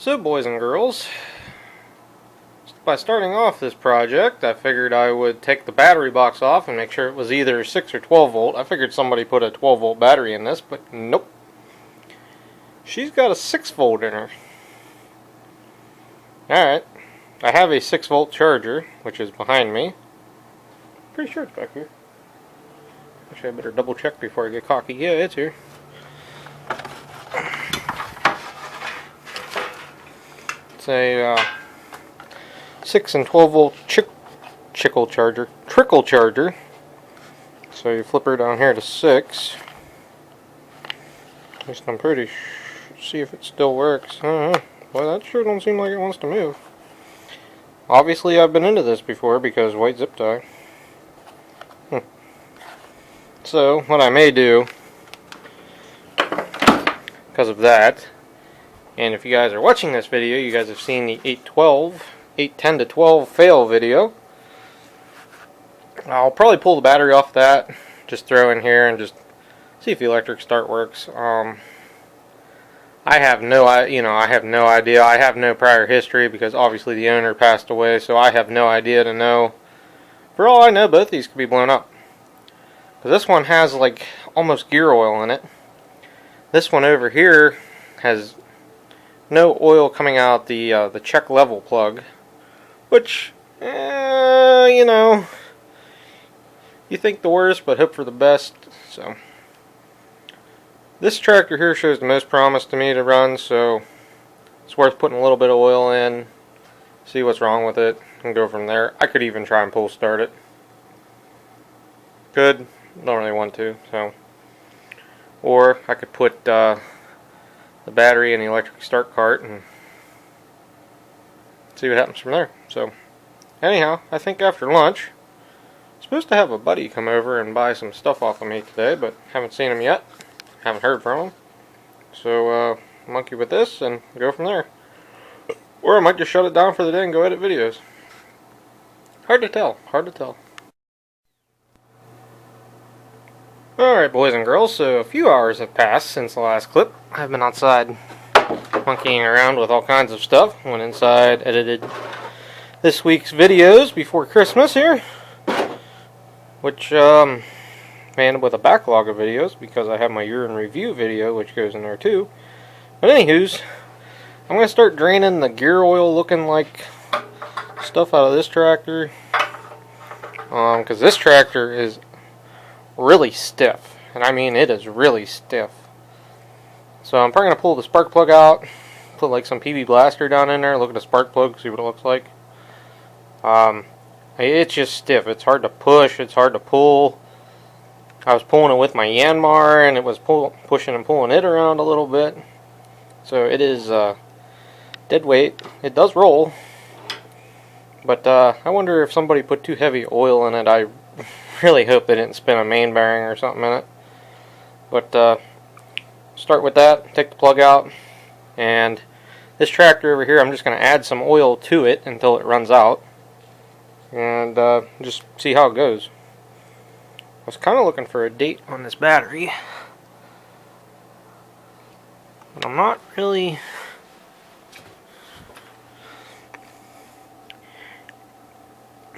So boys and girls, by starting off this project, I figured I would take the battery box off and make sure it was either 6 or 12 volt. I figured somebody put a 12 volt battery in this, but nope. She's got a 6 volt in her. Alright, I have a 6 volt charger, which is behind me. Pretty sure it's back here. Actually, I better double check before I get cocky. Yeah, it's here. It's a 6 and 12 volt trickle charger. So you flip her down here to 6. At least I'm pretty see if it still works. Well, that sure don't seem like it wants to move. Obviously, I've been into this before because white zip tie. So what I may do, because of that, and if you guys are watching this video, you guys have seen the 810 to 12 fail video. I'll probably pull the battery off that, just throw in here and just see if the electric start works. I have no idea. I have no prior history because obviously the owner passed away, so I have no idea to know. For all I know, both these could be blown up. Because this one has like almost gear oil in it. This one over here has no oil coming out the check level plug, which you know, you think the worst but hope for the best. So this tractor here shows the most promise to me to run, so it's worth putting a little bit of oil in, see what's wrong with it, and go from there. I could even try and pull start it. Don't really want to, so. Or I could put the battery in the electric start cart and see what happens from there. So anyhow, I think after lunch, I'm supposed to have a buddy come over and buy some stuff off of me today, but haven't seen him yet. Haven't heard from him. So monkey with this and go from there. Or I might just shut it down for the day and go edit videos. Hard to tell. Hard to tell. Alright boys and girls, so a few hours have passed since the last clip. I've been outside monkeying around with all kinds of stuff. Went inside, edited this week's videos before Christmas here. Which, may end up with a backlog of videos because I have my year in review video which goes in there too. But anywho's, I'm going to start draining the gear oil looking like stuff out of this tractor. Because this tractor is really stiff, and I mean it is really stiff. So I'm probably going to pull the spark plug out, put like some PB Blaster down in there, look at the spark plug, see what it looks like. It's just stiff. It's hard to push, it's hard to pull. I was pulling it with my Yanmar and it was pushing and pulling it around a little bit. So it is dead weight. It does roll, but I wonder if somebody put too heavy oil in it. I really hope they didn't spin a main bearing or something in it. But start with that, take the plug out, and this tractor over here, I'm just going to add some oil to it until it runs out, and just see how it goes. I was kind of looking for a date on this battery, but I'm not really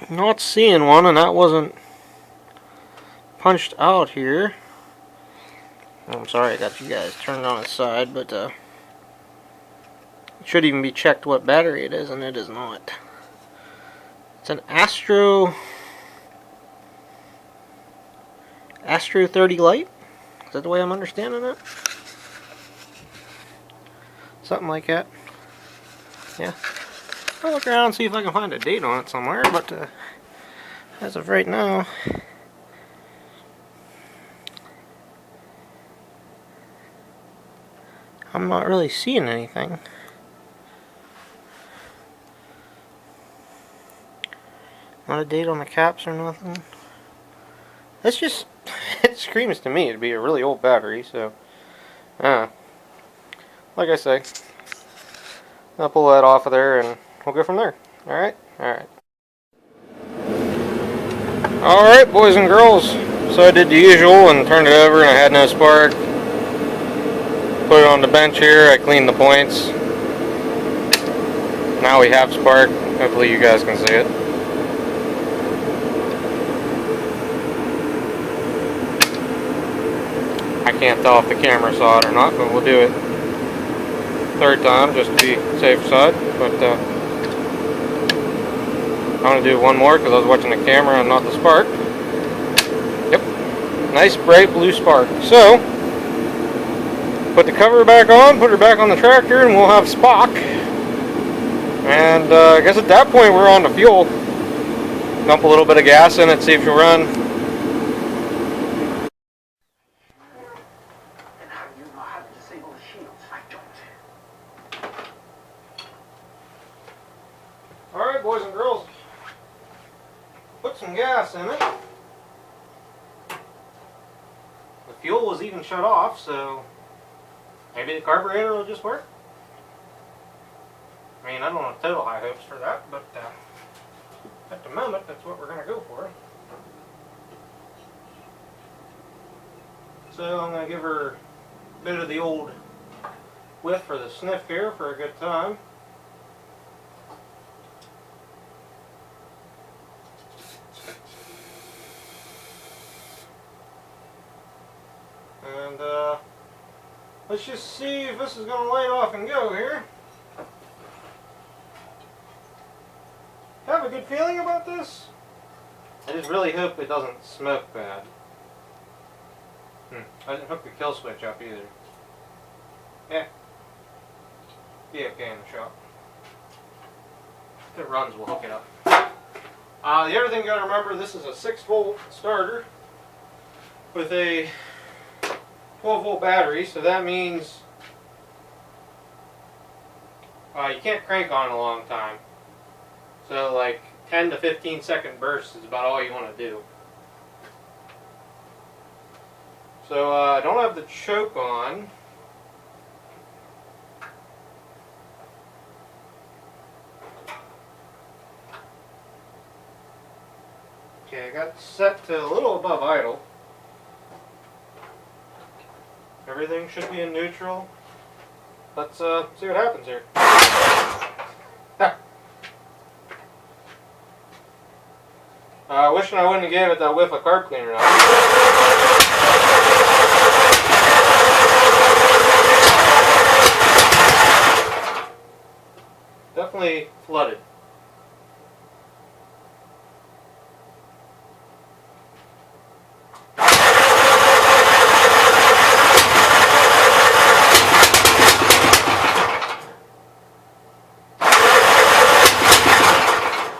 not seeing one, and that wasn't punched out here. I'm sorry I got you guys turned on its side, but it should even be checked what battery it is, and it is not. It's an Astro 30 Lite? Is that the way I'm understanding it? Something like that. Yeah. I'll look around and see if I can find a date on it somewhere, but as of right now, I'm not really seeing anything. Not a date on the caps or nothing. It's just, it screams to me it'd be a really old battery, so like I say, I'll pull that off of there and we'll go from there. Alright? Alright. Alright boys and girls, so I did the usual and turned it over and I had no spark. Put it on the bench here, I cleaned the points. Now we have spark. Hopefully you guys can see it. I can't tell if the camera saw it or not, but we'll do it third time just to be safe side. But I'm going to do one more because I was watching the camera and not the spark. Yep. Nice bright blue spark. So, put the cover back on, put her back on the tractor, and we'll have Spock. And I guess at that point we're on to fuel. Dump a little bit of gas in it, see if she'll run. And how do you know how to disable the shields? I don't. Alright, boys and girls. Put some gas in it. The fuel was even shut off, so maybe the carburetor will just work. I mean, I don't have total high hopes for that, but at the moment, that's what we're going to go for. So I'm going to give her a bit of the old whiff for the sniff here for a good time. And let's just see if this is going to light off and go here. Have a good feeling about this. I just really hope it doesn't smoke bad. I didn't hook the kill switch up either. Yeah. Be okay in the shop. If it runs, we'll hook it up. The other thing you gotta remember, this is a 6-volt starter with a 12-volt battery, so that means you can't crank on a long time. So like 10 to 15 second bursts is about all you want to do. So I don't have the choke on. Okay, I got it set to a little above idle. Everything should be in neutral. Let's see what happens here. Wishing I wouldn't have gave it that whiff of carb cleaner now. Definitely flooded.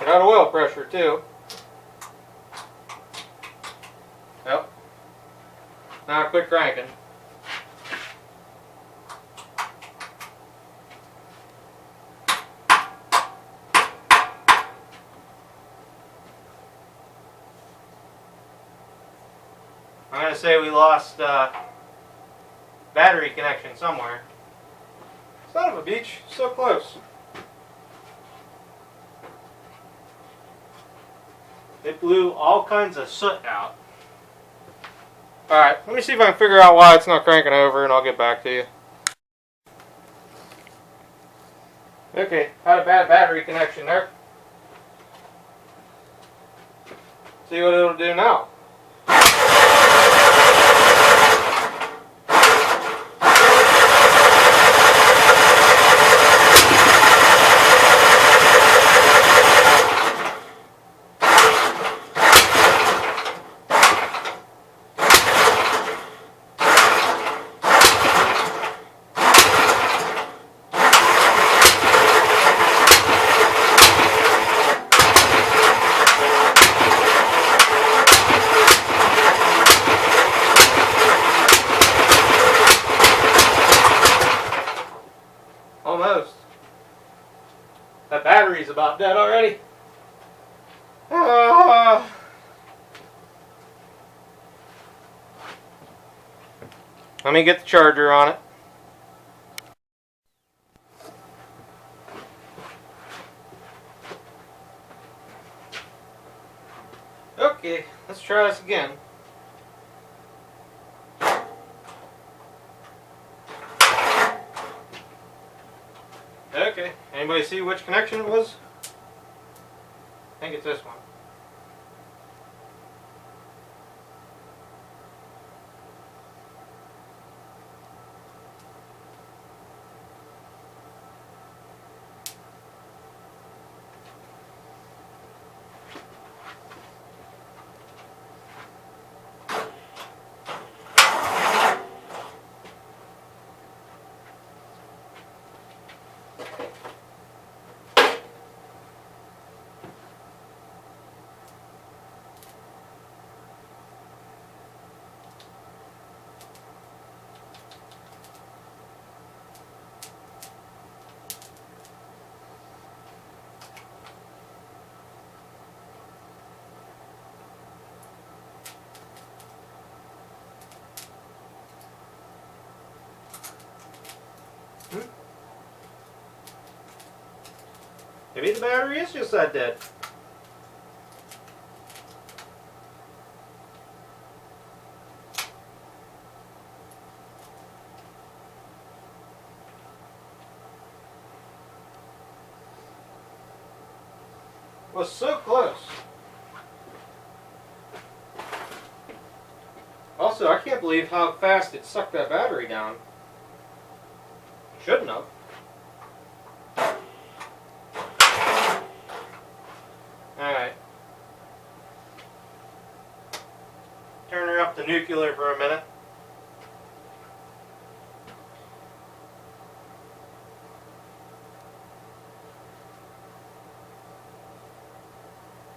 Got a oil pressure too. Yep. Now quit cranking. I'm going to say we lost battery connection somewhere. Son of a beach, so close. It blew all kinds of soot out. Alright, let me see if I can figure out why it's not cranking over and I'll get back to you. Okay, had a bad battery connection there. See what it'll do now. Almost. That battery's about dead already. Let me get the charger on it. Okay, let's try this again. Okay. Anybody see which connection it was? I think it's this one. Maybe the battery is just that dead. Was so close. Also, I can't believe how fast it sucked that battery down. Shouldn't have. Alright. Turn her up to nuclear for a minute.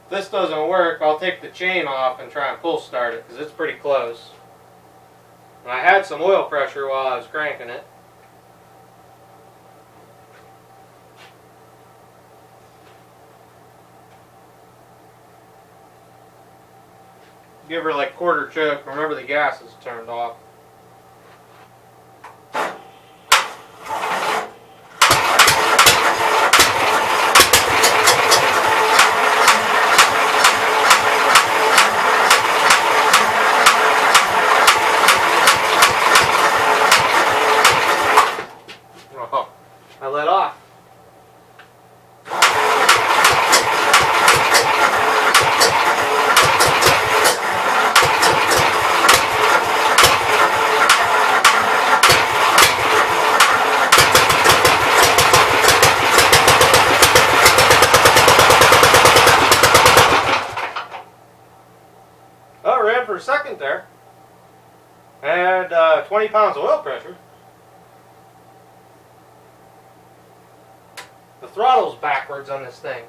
If this doesn't work, I'll take the chain off and try and pull start it, because it's pretty close. And I had some oil pressure while I was cranking it. Give her like quarter choke. Remember the gas is turned off. Oh, I let off. Oh, ran for a second there. Had 20 pounds of oil pressure. The throttle's backwards on this thing.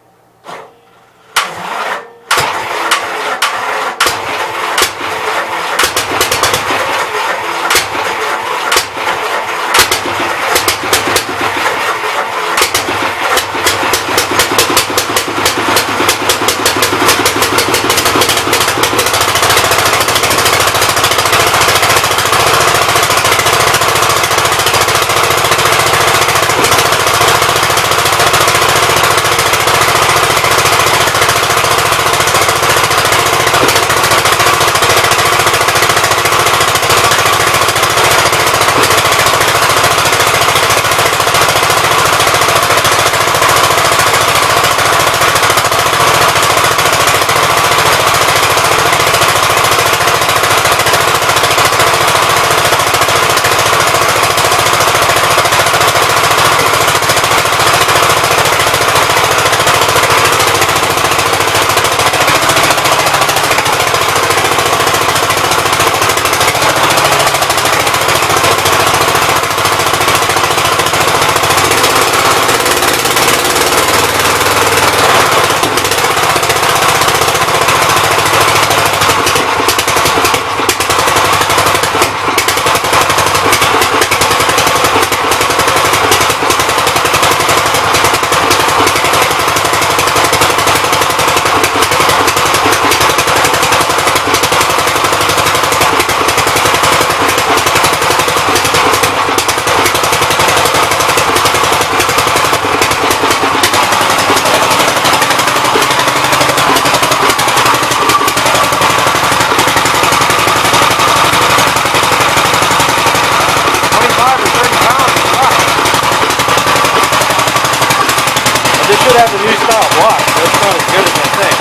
this should have a new style block, so it's not as good as I think.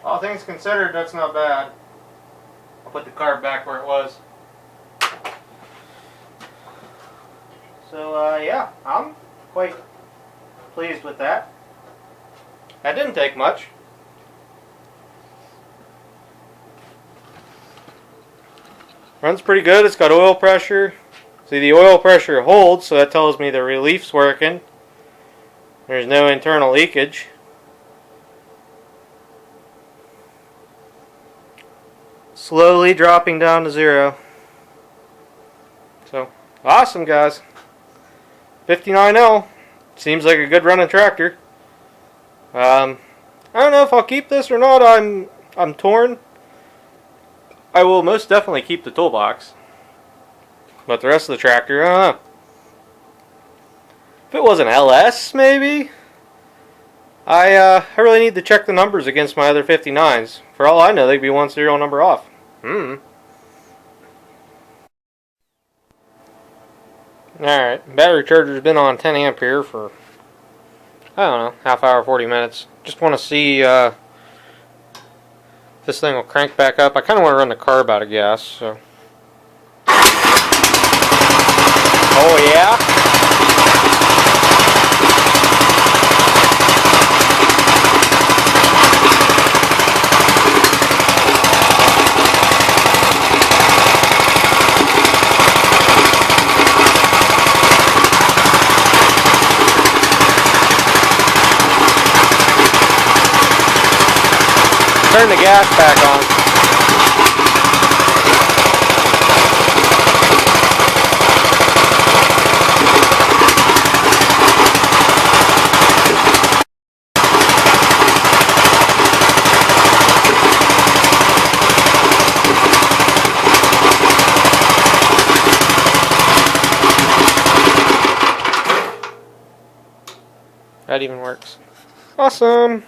All things considered, that's not bad. I'll put the carb back where it was. So, yeah, I'm quite pleased with that. That didn't take much. Runs pretty good. It's got oil pressure. See, the oil pressure holds, so that tells me the relief's working. There's no internal leakage. Slowly dropping down to 0. So, awesome, guys. 59L. Seems like a good running tractor. I don't know if I'll keep this or not. I'm torn. I will most definitely keep the toolbox. But the rest of the tractor, I don't know. If it was an LS, maybe? I really need to check the numbers against my other 59s. For all I know, they could be one serial number off. Alright, battery charger's been on 10 ampere for, I don't know, half hour, 40 minutes. Just want to see if this thing will crank back up. I kind of want to run the carb out of gas, so. Oh yeah? Turn the gas back on. That even works. Awesome.